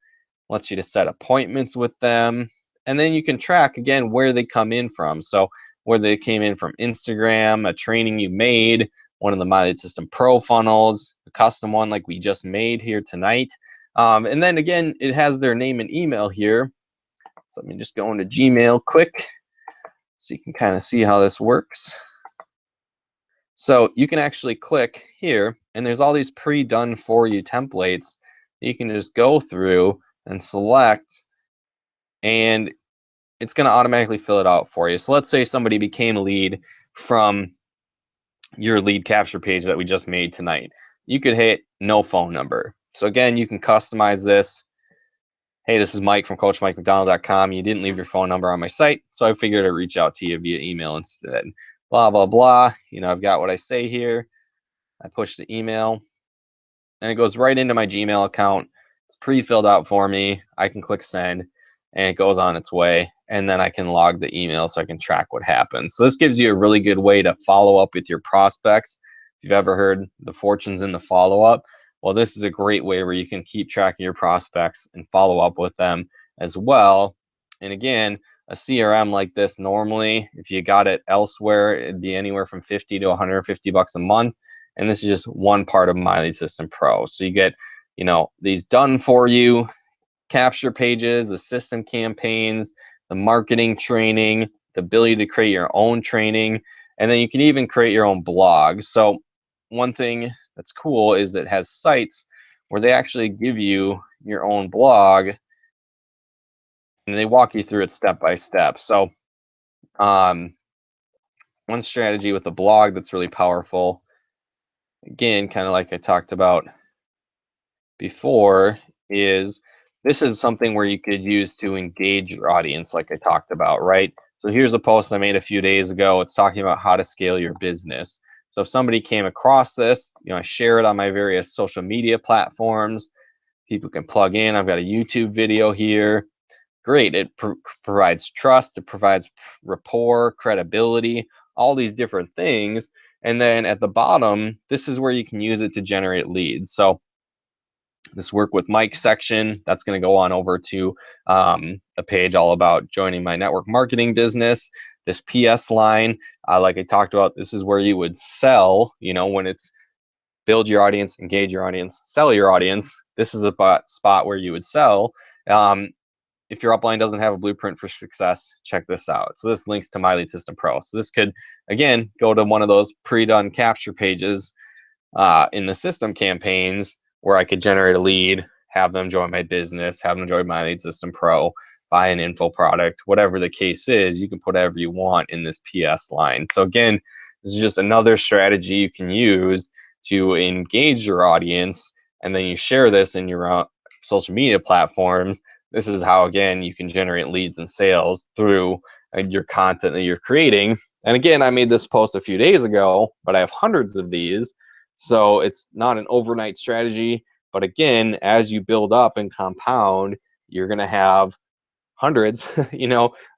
lets you to set appointments with them, and then you can track again where they come in from. So whether they came in from Instagram, a training you made, one of the My Lead System Pro funnels, a custom one like we just made here tonight. And then again, it has their name and email here. So let me just go into Gmail quick so you can kind of see how this works. So you can actually click here, and there's all these pre-done for you templates that you can just go through and select, and it's going to automatically fill it out for you. So let's say somebody became a lead from your lead capture page that we just made tonight. You could hit no phone number. So again, you can customize this hey, this is Mike from CoachMikeMcDonald.com. You didn't leave your phone number on my site, so I figured I'd reach out to you via email instead. Blah, blah, blah. I've got what I say here. I push the email, and it goes right into my Gmail account. It's pre-filled out for me. I can click send, and it goes on its way. And then I can log the email so I can track what happens. So this gives you a really good way to follow up with your prospects. If you've ever heard the fortunes in the follow-up, well, this is a great way where you can keep track of your prospects and follow up with them as well. And again, a CRM like this, normally, if you got it elsewhere, it'd be anywhere from 50 to 150 bucks a month. And this is just one part of My Lead System Pro. So you get, these done for you capture pages, the system campaigns, the marketing training, the ability to create your own training, and then you can even create your own blog. So one thing that's cool is that it has sites where they actually give you your own blog and they walk you through it step by step. So one strategy with a blog that's really powerful, again, kind of like I talked about before, is this is something where you could use to engage your audience, like I talked about, right? So here's a post I made a few days ago. It's talking about how to scale your business. So if somebody came across this, I share it on my various social media platforms. People can plug in. I've got a YouTube video here. Great. It provides trust. It provides rapport, credibility, all these different things. And then at the bottom, this is where you can use it to generate leads. So this work with Mike section, that's going to go on over to a page all about joining my network marketing business. This PS line, like I talked about, this is where you would sell, when it's build your audience, engage your audience, sell your audience. This is a spot where you would sell. If your upline doesn't have a blueprint for success, check this out. So this links to My Lead System Pro. So this could, again, go to one of those pre-done capture pages in the system campaigns where I could generate a lead, have them join my business, have them join My Lead System Pro, buy an info product, whatever the case is. You can put whatever you want in this PS line. So again, this is just another strategy you can use to engage your audience, and then you share this in your social media platforms. This is how, again, you can generate leads and sales through your content that you're creating. And again, I made this post a few days ago, but I have hundreds of these. So it's not an overnight strategy, but again, as you build up and compound, you're going to have hundreds,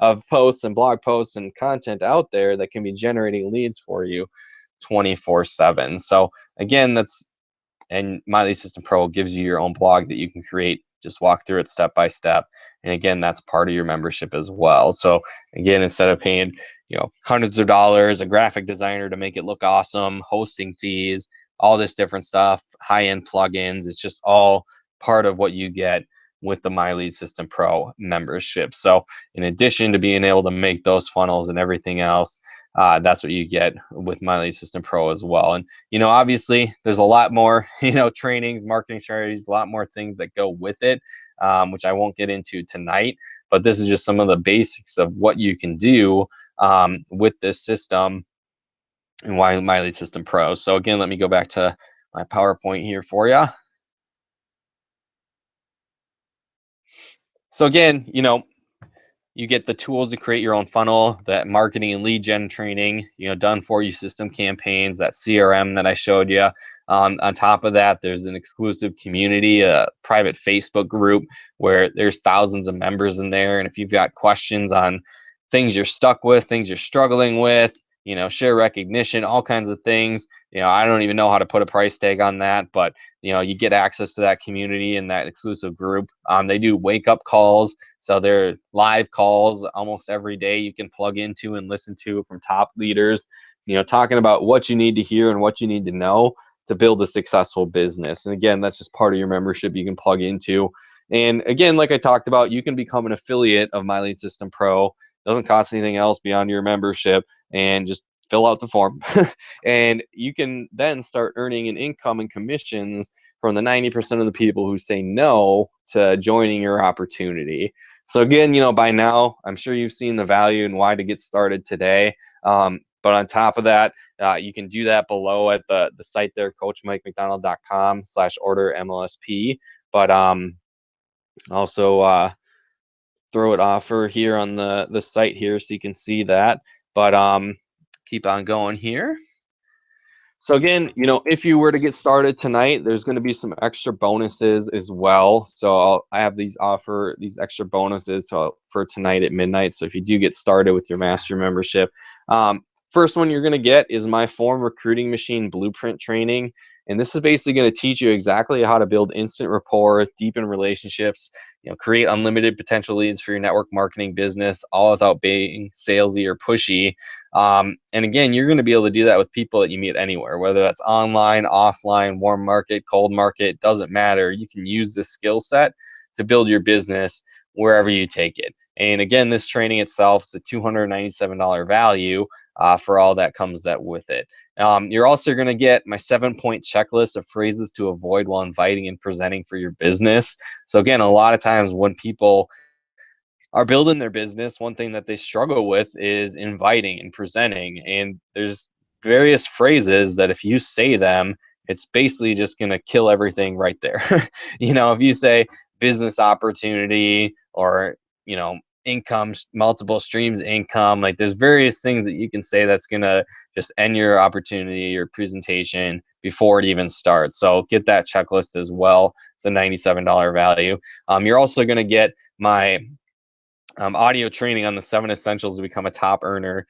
of posts and blog posts and content out there that can be generating leads for you 24/7. So again, and My Lead System Pro gives you your own blog that you can create. Just walk through it step by step. And again, that's part of your membership as well. So again, instead of paying, hundreds of dollars, a graphic designer to make it look awesome, hosting fees, all this different stuff, high-end plugins, it's just all part of what you get with the My Lead System Pro membership. So in addition to being able to make those funnels and everything else, that's what you get with My Lead System Pro as well. And obviously, there's a lot more, trainings, marketing strategies, a lot more things that go with it, which I won't get into tonight. But this is just some of the basics of what you can do with this system and why My Lead System Pro. So again, let me go back to my PowerPoint here for you. So again, you get the tools to create your own funnel, that marketing and lead gen training, done for you system campaigns, that CRM that I showed you. On top of that, there's an exclusive community, a private Facebook group where there's thousands of members in there. And if you've got questions on things you're stuck with, things you're struggling with, share recognition, all kinds of things. I don't even know how to put a price tag on that, but you get access to that community and that exclusive group. They do wake up calls. So they're live calls almost every day you can plug into and listen to from top leaders, talking about what you need to hear and what you need to know to build a successful business. And again, that's just part of your membership you can plug into. And again, like I talked about, you can become an affiliate of My Lead System Pro. It doesn't cost anything else beyond your membership, and just fill out the form. And you can then start earning an income and commissions from the 90% of the people who say no to joining your opportunity. So again, by now, I'm sure you've seen the value and why to get started today. But on top of that, you can do that below at the site there, coachmikemcdonald.com/order MLSP. But Also, throw it offer here on the site here so you can see that. But keep on going here. So again, if you were to get started tonight, there's going to be some extra bonuses as well. So I have these extra bonuses for tonight at midnight. So if you do get started with your mastery membership, first one you're going to get is my Form Recruiting Machine Blueprint training. And this is basically going to teach you exactly how to build instant rapport, deepen relationships, create unlimited potential leads for your network marketing business, all without being salesy or pushy. And again, you're going to be able to do that with people that you meet anywhere, whether that's online, offline, warm market, cold market, doesn't matter. You can use this skill set to build your business wherever you take it. And again, this training itself is a $297 value for all that comes with it. You're also going to get my 7-point checklist of phrases to avoid while inviting and presenting for your business. So again, a lot of times when people are building their business, one thing that they struggle with is inviting and presenting. And there's various phrases that if you say them, it's basically just going to kill everything right there. If you say business opportunity or, income, multiple streams income, like there's various things that you can say that's going to just end your opportunity, your presentation before it even starts. So get that checklist as well. It's a $97 value. You're also going to get my audio training on the 7 essentials to become a top earner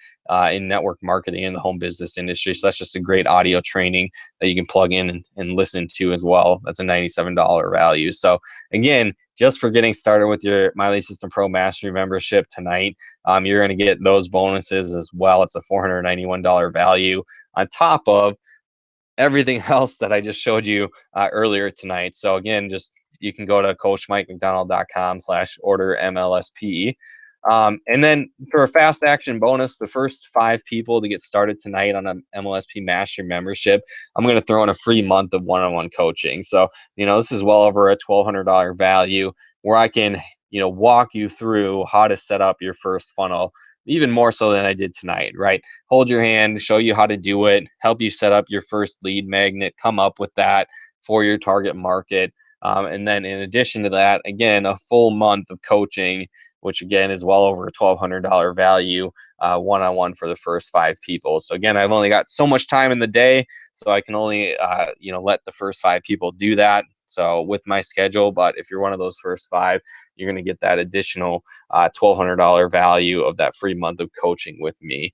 in network marketing in the home business industry. So that's just a great audio training that you can plug in and listen to as well. That's a $97 value. So again, just for getting started with your My Lead System Pro Mastery membership tonight, you're going to get those bonuses as well. It's a $491 value on top of everything else that I just showed you earlier tonight. So again, you can go to coachmikemcdonald.com/order MLSP. And then for a fast action bonus, the first 5 people to get started tonight on an MLSP Mastery membership, I'm going to throw in a free month of one-on-one coaching. So, this is well over a $1,200 value where I can, walk you through how to set up your first funnel, even more so than I did tonight, right? Hold your hand, show you how to do it, help you set up your first lead magnet, come up with that for your target market. And then in addition to that, again, a full month of coaching, which again is well over a $1,200 value one-on-one for the first 5 people. So again, I've only got so much time in the day, so I can only let the first 5 people do that. So with my schedule, but if you're one of those first 5, you're going to get that additional $1,200 value of that free month of coaching with me.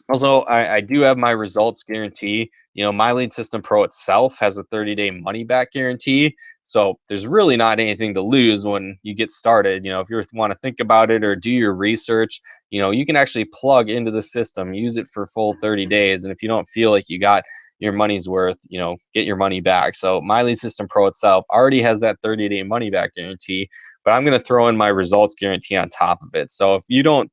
Also, I do have my results guarantee. My Lead System Pro itself has a 30-day money back guarantee. So there's really not anything to lose when you get started. If you want to think about it or do your research, you can actually plug into the system, use it for full 30 days. And if you don't feel like you got your money's worth, get your money back. So My Lead System Pro itself already has that 30-day money back guarantee, but I'm going to throw in my results guarantee on top of it. So if you don't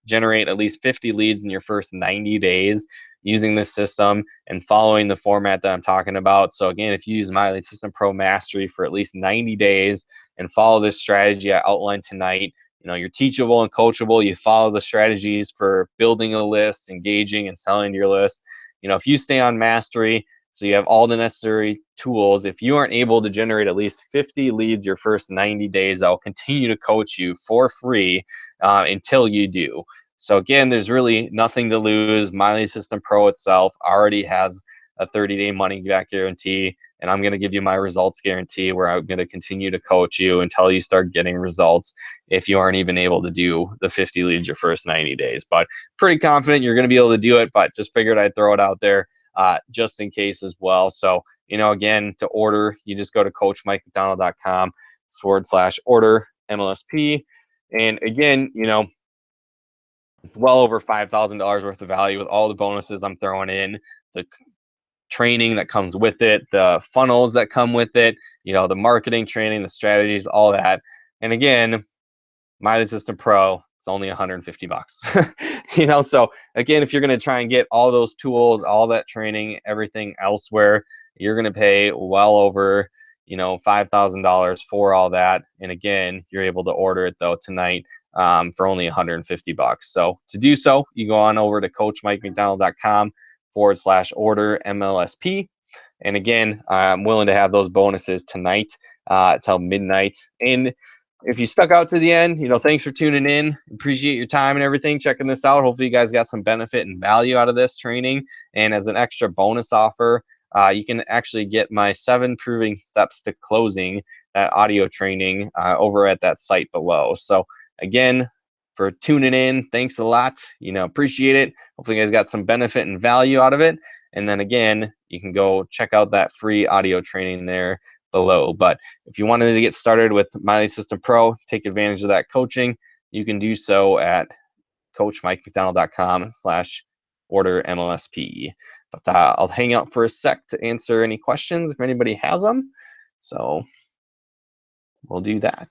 generate at least 50 leads in your first 90 days using this system and following the format that I'm talking about. So again, if you use My Lead System Pro Mastery for at least 90 days and follow this strategy I outlined tonight, you're teachable and coachable. You follow the strategies for building a list, engaging and selling your list. If you stay on Mastery, so you have all the necessary tools, if you aren't able to generate at least 50 leads your first 90 days, I'll continue to coach you for free until you do. So again, there's really nothing to lose. My Lead System Pro itself already has a 30-day money back guarantee, and I'm going to give you my results guarantee where I'm going to continue to coach you until you start getting results if you aren't even able to do the 50 leads your first 90 days. But pretty confident you're going to be able to do it, but just figured I'd throw it out there just in case as well. So, again, to order, you just go to coachmikemcdonald.com/order MLSP. And again, well over $5,000 worth of value with all the bonuses I'm throwing in, the training that comes with it, the funnels that come with it, the marketing training, the strategies, all that. And again, My Lead System Pro, it's only $150. So again, if you're going to try and get all those tools, all that training, everything elsewhere, you're going to pay well over $5,000 for all that. And again, you're able to order it though tonight for only $150. So to do so, you go on over to coachmikemcdonald.com/order MLSP. And again, I'm willing to have those bonuses tonight till midnight. And if you stuck out to the end, thanks for tuning in. Appreciate your time and everything, checking this out. Hopefully you guys got some benefit and value out of this training. And as an extra bonus offer, you can actually get my 7 proving steps to closing, that audio training, over at that site below. So again, for tuning in, thanks a lot. Appreciate it. Hopefully you guys got some benefit and value out of it. And then again, you can go check out that free audio training there below. But if you wanted to get started with My System Pro, take advantage of that coaching, you can do so at coachmikemcdonald.com/order-MLSP. But I'll hang out for a sec to answer any questions if anybody has them. So we'll do that.